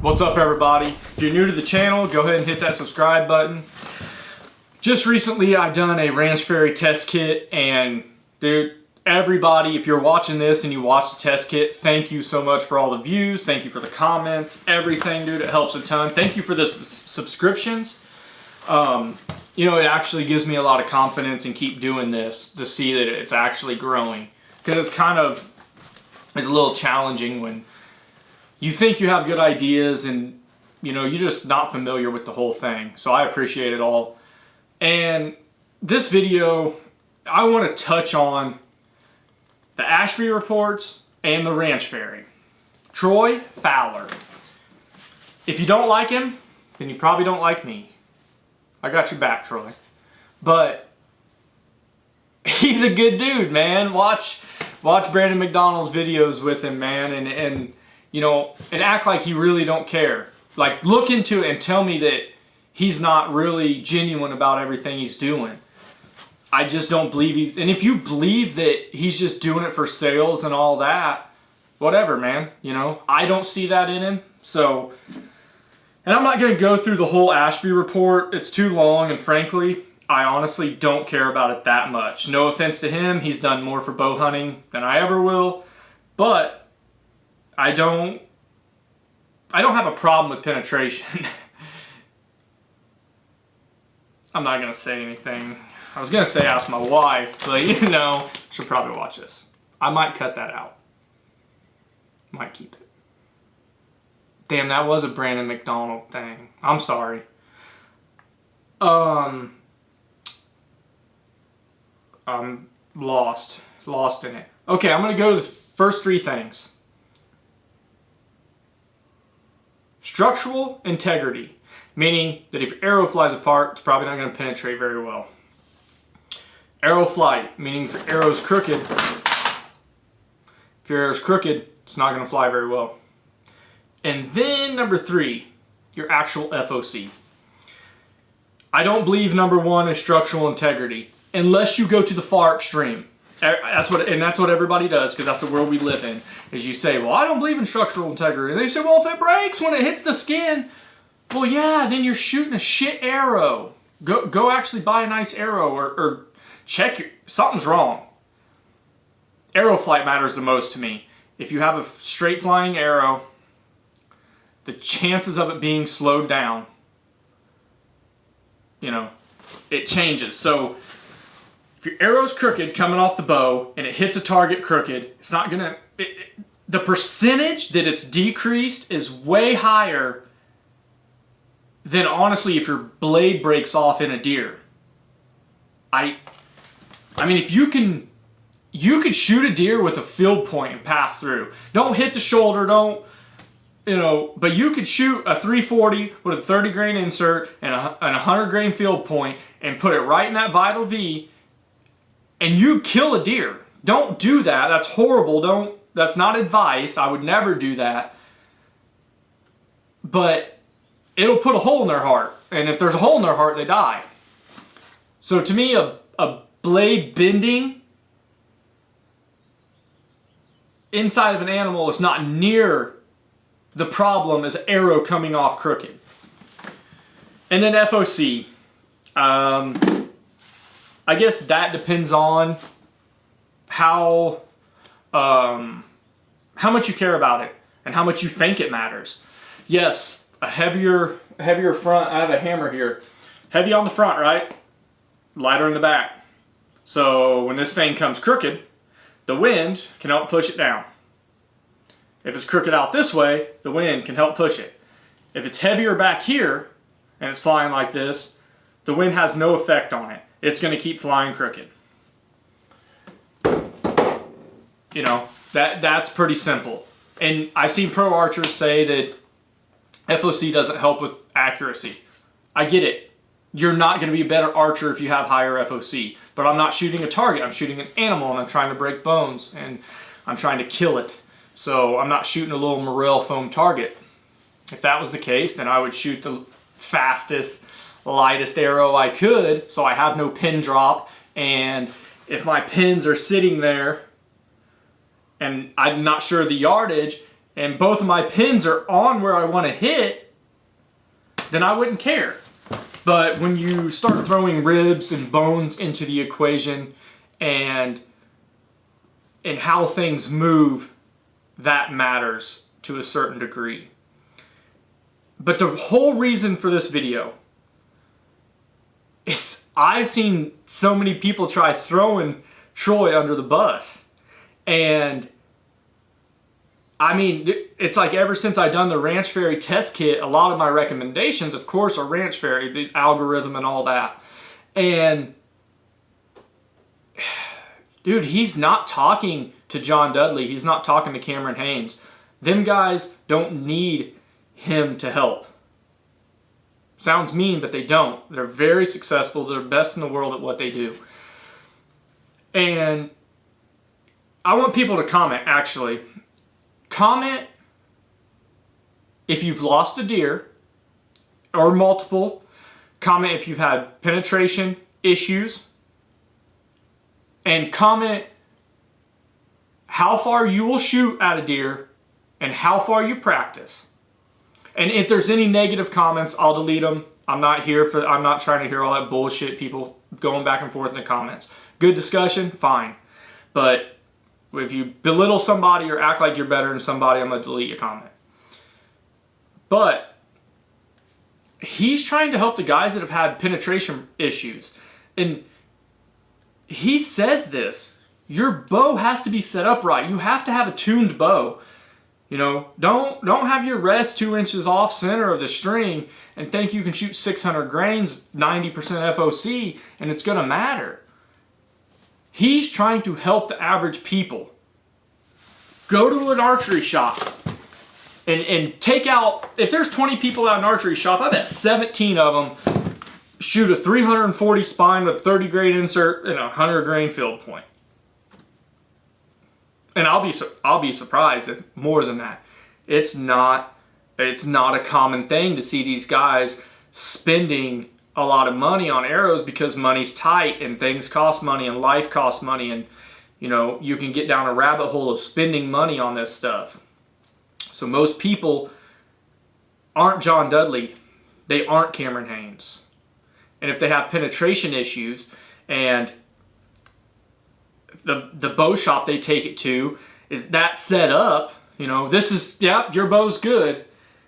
What's up, everybody? If you're new to the channel, go ahead and hit that subscribe button. Just recently I done a Ranch Fairy test kit, and dude, everybody, if you're watching this and you watch the test kit, thank you so much for all the views, thank you for the comments, everything, dude. It helps a ton. Thank you for the subscriptions. You know, it actually gives me a lot of confidence and keep doing this to see that it's actually growing, because it's a little challenging when you think you have good ideas and, you know, you're just not familiar with the whole thing. So I appreciate it all. And this video, I want to touch on the Ashby reports and the Ranch Fairy. Troy Fowler. If you don't like him, then you probably don't like me. I got your back, Troy. But he's a good dude, man. Watch Brandon McDonald's videos with him, man, and you know, and act like he really don't care. Like, look into it and tell me that he's not really genuine about everything he's doing. I just don't believe he's... And if you believe that he's just doing it for sales and all that, whatever, man. You know, I don't see that in him. So, and I'm not going to go through the whole Ashby report. It's too long, and frankly, I honestly don't care about it that much. No offense to him. He's done more for bow hunting than I ever will. But I don't have a problem with penetration. I'm not going to say anything. I was going to say ask my wife, but you know, she'll probably watch this. I might cut that out. Might keep it. Damn, that was a Brandon McDonald thing. I'm sorry. I'm lost in it. Okay, I'm going to go to the first three things. Structural integrity, meaning that if your arrow flies apart, it's probably not going to penetrate very well. Arrow flight, meaning if your arrow's crooked, it's not going to fly very well. And then number three, your actual FOC. I don't believe number one is structural integrity, unless you go to the far extreme. That's what everybody does, because that's the world we live in. Is you say, well, I don't believe in structural integrity. And they say, well, if it breaks when it hits the skin, well, yeah, then you're shooting a shit arrow. Go actually buy a nice arrow, or check something's wrong. Arrow flight matters the most to me. If you have a straight flying arrow, the chances of it being slowed down, you know, it changes. So if your arrow's crooked coming off the bow and it hits a target crooked, it's not gonna... the percentage that it's decreased is way higher than, honestly, if your blade breaks off in a deer. I mean, if you could shoot a deer with a field point and pass through. Don't hit the shoulder, don't, you know, but you could shoot a 340 with a 30 grain insert and a 100 grain field point and put it right in that vital V, and you kill a deer. Don't do that. That's horrible. That's not advice. I would never do that. But it'll put a hole in their heart. And if there's a hole in their heart, they die. So to me, a blade bending inside of an animal is not near the problem as arrow coming off crooked. And then FOC. I guess that depends on how much you care about it and how much you think it matters. Yes, a heavier front. I have a hammer here. Heavy on the front, right? Lighter in the back. So when this thing comes crooked, the wind can help push it down. If it's crooked out this way, the wind can help push it. If it's heavier back here and it's flying like this, the wind has no effect on it. It's going to keep flying crooked. You know, that's pretty simple. And I've seen pro archers say that FOC doesn't help with accuracy. I get it. You're not going to be a better archer if you have higher FOC. But I'm not shooting a target. I'm shooting an animal, and I'm trying to break bones, and I'm trying to kill it. So I'm not shooting a little morel foam target. If that was the case, then I would shoot the fastest, lightest arrow I could, so I have no pin drop. And if my pins are sitting there and I'm not sure of the yardage, and both of my pins are on where I want to hit, then I wouldn't care. But when you start throwing ribs and bones into the equation and how things move, that matters to a certain degree. But the whole reason for this video is I've seen so many people try throwing Troy under the bus. And I mean, it's like ever since I done the Ranch Fairy test kit, a lot of my recommendations, of course, are Ranch Fairy, the algorithm and all that. And dude, he's not talking to John Dudley. He's not talking to Cameron Haynes. Them guys don't need him to help. Sounds mean, but they don't. They're very successful. They're best in the world at what they do. And I want people to comment, actually. Comment if you've lost a deer or multiple. Comment if you've had penetration issues. And comment how far you will shoot at a deer and how far you practice. And if there's any negative comments, I'll delete them. I'm not trying to hear all that bullshit, people going back and forth in the comments. Good discussion, fine. But if you belittle somebody or act like you're better than somebody, I'm going to delete your comment. But he's trying to help the guys that have had penetration issues. And he says this, your bow has to be set up right. You have to have a tuned bow. You know, don't have your rest 2 inches off center of the string and think you can shoot 600 grains, 90% FOC, and it's going to matter. He's trying to help the average people. Go to an archery shop and take out, if there's 20 people at an archery shop, I bet 17 of them shoot a 340 spine with 30 grain insert and a 100 grain field point. And I'll be surprised if more than that. It's not a common thing to see these guys spending a lot of money on arrows because money's tight and things cost money and life costs money, and you know, you can get down a rabbit hole of spending money on this stuff. So most people aren't John Dudley. They aren't Cameron Haynes. And if they have penetration issues and the bow shop they take it to is that set up, you know, this is, yeah, your bow's good,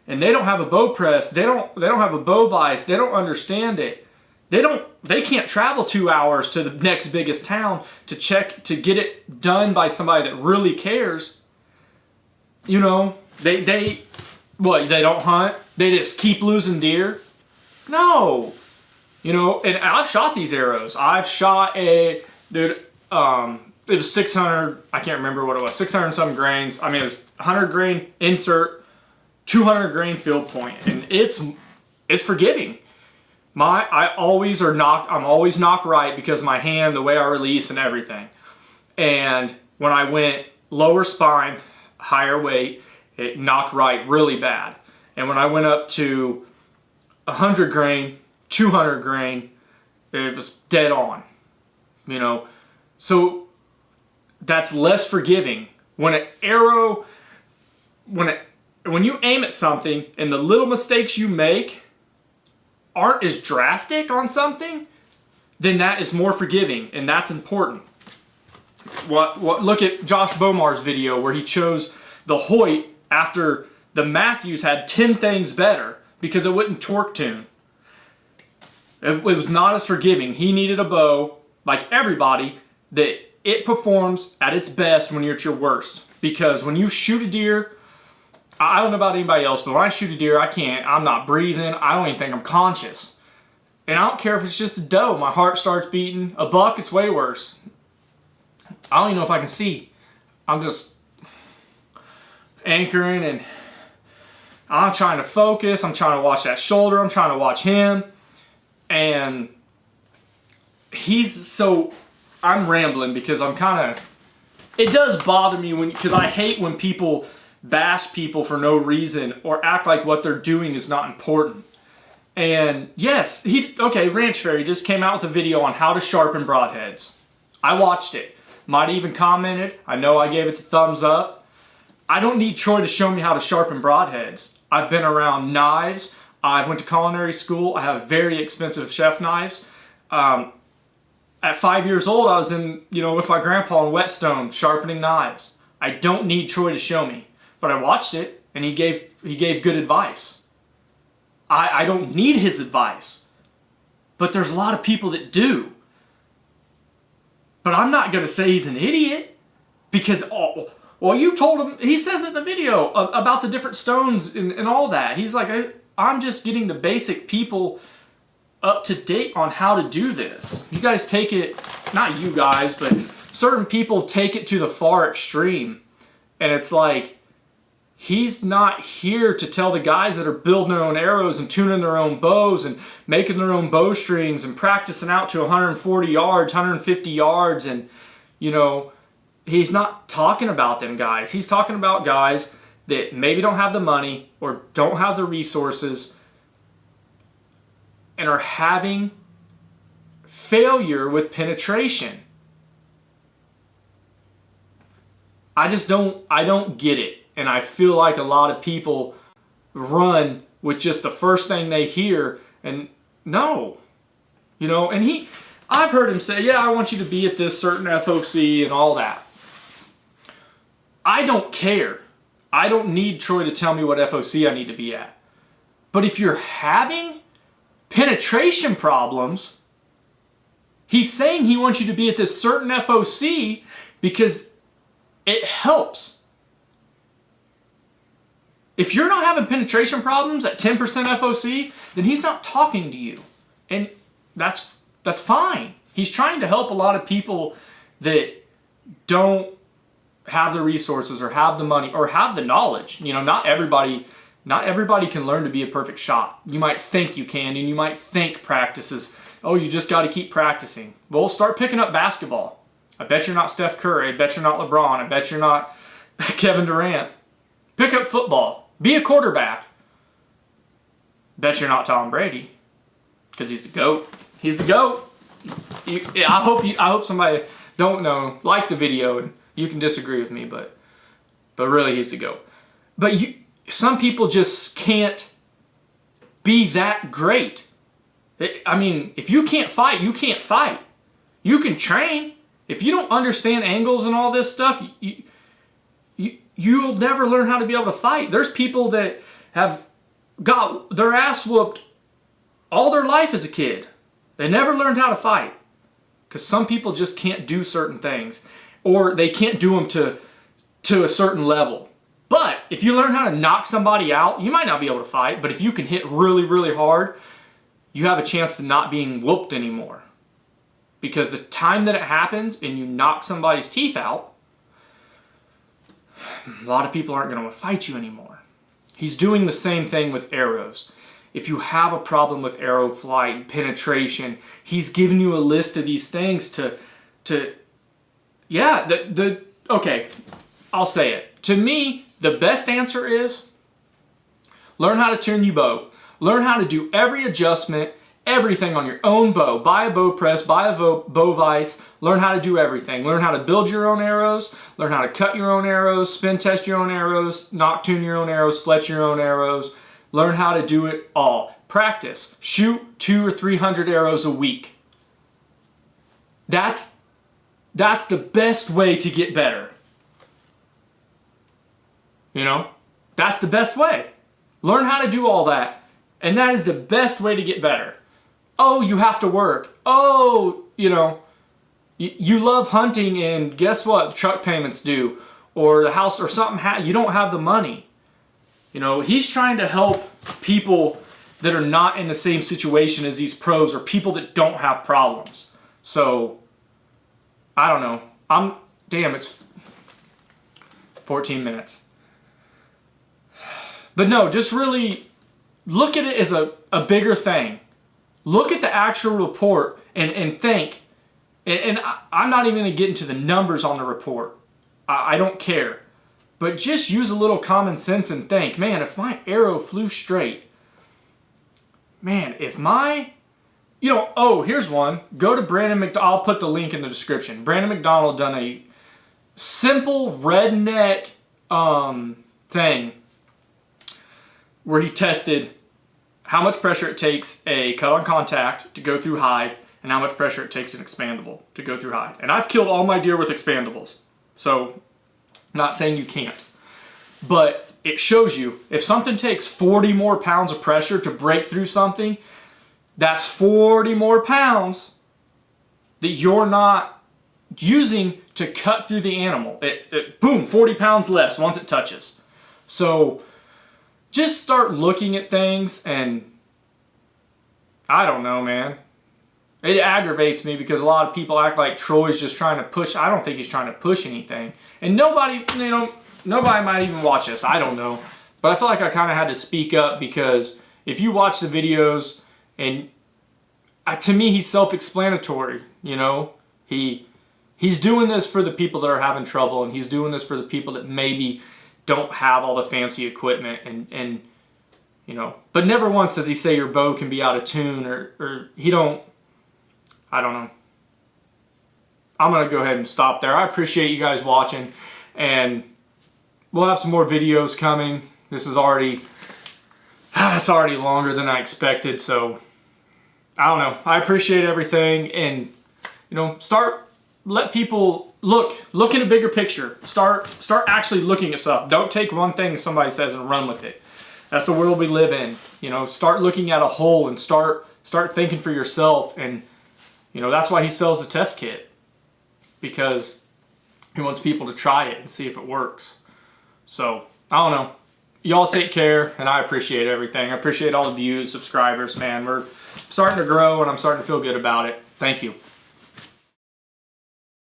and they don't have a bow press, they don't have a bow vise, they don't understand it, they can't travel 2 hours to the next biggest town to get it done by somebody that really cares. You know, they don't hunt, they just keep losing deer. No, you know, and I've shot these arrows. I've shot it was 600, I can't remember what it was, 600 and some grains. I mean, it was 100 grain insert, 200 grain field point, and it's forgiving. I'm always knock right because my hand, the way I release and everything. And when I went lower spine, higher weight, it knocked right really bad. And when I went up to 100 grain, 200 grain, it was dead on, you know. So that's less forgiving. When an arrow, when you aim at something and the little mistakes you make aren't as drastic on something, then that is more forgiving, and that's important. Look at Josh Bomar's video where he chose the Hoyt after the Matthews had 10 things better because it wouldn't torque tune. It was not as forgiving. He needed a bow, like everybody, that it performs at its best when you're at your worst. Because when you shoot a deer, I don't know about anybody else, but when I shoot a deer, I'm not breathing, I don't even think I'm conscious. And I don't care if it's just a doe, my heart starts beating. A buck, it's way worse. I don't even know if I can see. I'm just anchoring and I'm trying to focus, I'm trying to watch that shoulder, I'm trying to watch him. And I'm rambling because it does bother me because I hate when people bash people for no reason or act like what they're doing is not important. And yes, Ranch Fairy just came out with a video on how to sharpen broadheads. I watched it. Might even commented. I know I gave it the thumbs up. I don't need Troy to show me how to sharpen broadheads. I've been around knives. I went to culinary school. I have very expensive chef knives. At 5 years old, I was with my grandpa in Whetstone sharpening knives. I don't need Troy to show me, but I watched it and he gave good advice. I don't need his advice, but there's a lot of people that do. But I'm not going to say he's an idiot because, you told him, he says it in the video about the different stones and all that. He's like, I'm just getting the basic people up to date on how to do this. You guys take it, not you guys, but certain people take it to the far extreme. And it's like, he's not here to tell the guys that are building their own arrows and tuning their own bows and making their own bowstrings and practicing out to 140 yards, 150 yards. And, he's not talking about them guys. He's talking about guys that maybe don't have the money or don't have the resources and are having failure with penetration. I don't get it. And I feel like a lot of people run with just the first thing they hear and no. And I've heard him say, yeah, I want you to be at this certain FOC and all that. I don't care. I don't need Troy to tell me what FOC I need to be at. But if you're having penetration problems, he's saying he wants you to be at this certain FOC because it helps. If you're not having penetration problems at 10% FOC, then he's not talking to you. And that's fine. He's trying to help a lot of people that don't have the resources or have the money or have the knowledge. Not everybody can learn to be a perfect shot. You might think you can, and you might think practices, you just got to keep practicing. Well, start picking up basketball. I bet you're not Steph Curry. I bet you're not LeBron. I bet you're not Kevin Durant. Pick up football. Be a quarterback. Bet you're not Tom Brady, because he's the GOAT. He's the GOAT. I hope somebody don't know, like the video, and you can disagree with me, but really he's the GOAT. But some people just can't be that great. If you can't fight, you can't fight. You can train. If you don't understand angles and all this stuff, you'll never learn how to be able to fight. There's people that have got their ass whooped all their life as a kid. They never learned how to fight because some people just can't do certain things, or they can't do them to a certain level. But if you learn how to knock somebody out, you might not be able to fight, but if you can hit really, really hard, you have a chance to not being whooped anymore. Because the time that it happens and you knock somebody's teeth out, a lot of people aren't going to fight you anymore. He's doing the same thing with arrows. If you have a problem with arrow flight, penetration, he's giving you a list of these things okay, I'll say it. To me, the best answer is learn how to tune your bow. Learn how to do every adjustment, everything on your own bow. Buy a bow press, buy a bow vise. Learn how to do everything. Learn how to build your own arrows. Learn how to cut your own arrows, spin test your own arrows, knock tune your own arrows, fletch your own arrows. Learn how to do it all. Practice. Shoot 200 or 300 arrows a week. That's the best way to get better. That's the best way. Learn how to do all that. And that is the best way to get better. You have to work. You love hunting and guess what? Truck payments due. Or the house or something, you don't have the money. He's trying to help people that are not in the same situation as these pros or people that don't have problems. So, I don't know. It's 14 minutes. But no, just really look at it as a bigger thing. Look at the actual report and think. And I'm not even going to get into the numbers on the report. I don't care. But just use a little common sense and think, man, if my arrow flew straight, man, if my, here's one. Go to Brandon McDonald. I'll put the link in the description. Brandon McDonald done a simple redneck thing where he tested how much pressure it takes a cut on contact to go through hide and how much pressure it takes an expandable to go through hide. And I've killed all my deer with expandables, so I'm not saying you can't. But it shows you if something takes 40 more pounds of pressure to break through something, that's 40 more pounds that you're not using to cut through the animal. Boom, 40 pounds less once it touches. So just start looking at things, and I don't know, man. It aggravates me because a lot of people act like Troy's just trying to push. I don't think he's trying to push anything. And nobody, nobody might even watch this. I don't know. But I feel like I kind of had to speak up because if you watch the videos, and to me, he's self-explanatory, He's doing this for the people that are having trouble, and he's doing this for the people that maybe don't have all the fancy equipment, and but never once does he say your bow can be out of tune, or I don't know. I'm going to go ahead and stop there. I appreciate you guys watching, and we'll have some more videos coming. This is already, it's already longer than I expected, so I don't know. I appreciate everything, and let people look in a bigger picture. Start actually looking at stuff. Don't take one thing somebody says and run with it. That's the world we live in. Start looking at a whole and start thinking for yourself. And that's why he sells the test kit, because he wants people to try it and see if it works. So I don't know. Y'all take care, and I appreciate everything. I appreciate all the views, subscribers, man. We're starting to grow, and I'm starting to feel good about it. Thank you.